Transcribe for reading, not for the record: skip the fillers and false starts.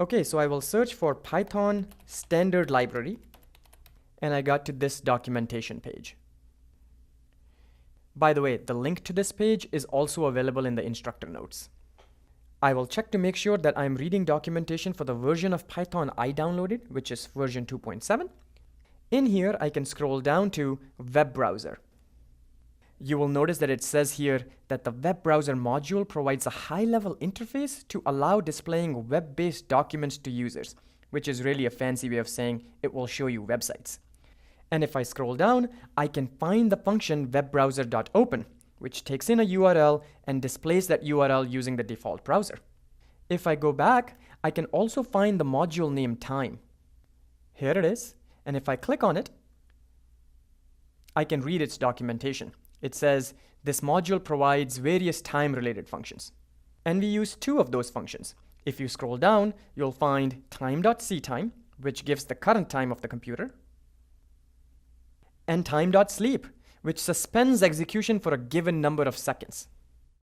Okay, so I will search for Python standard library, and I got to this documentation page. By the way, the link to this page is also available in the instructor notes. I will check to make sure that I'm reading documentation for the version of Python I downloaded, which is version 2.7. In here, I can scroll down to web browser. You will notice that it says here that the web browser module provides a high-level interface to allow displaying web-based documents to users, which is really a fancy way of saying it will show you websites. And if I scroll down, I can find the function webbrowser.open, which takes in a URL and displays that URL using the default browser. If I go back, I can also find the module name time. Here it is, and if I click on it, I can read its documentation. It says this module provides various time-related functions. And we use two of those functions. If you scroll down, you'll find time.ctime, which gives the current time of the computer, and time.sleep, which suspends execution for a given number of seconds.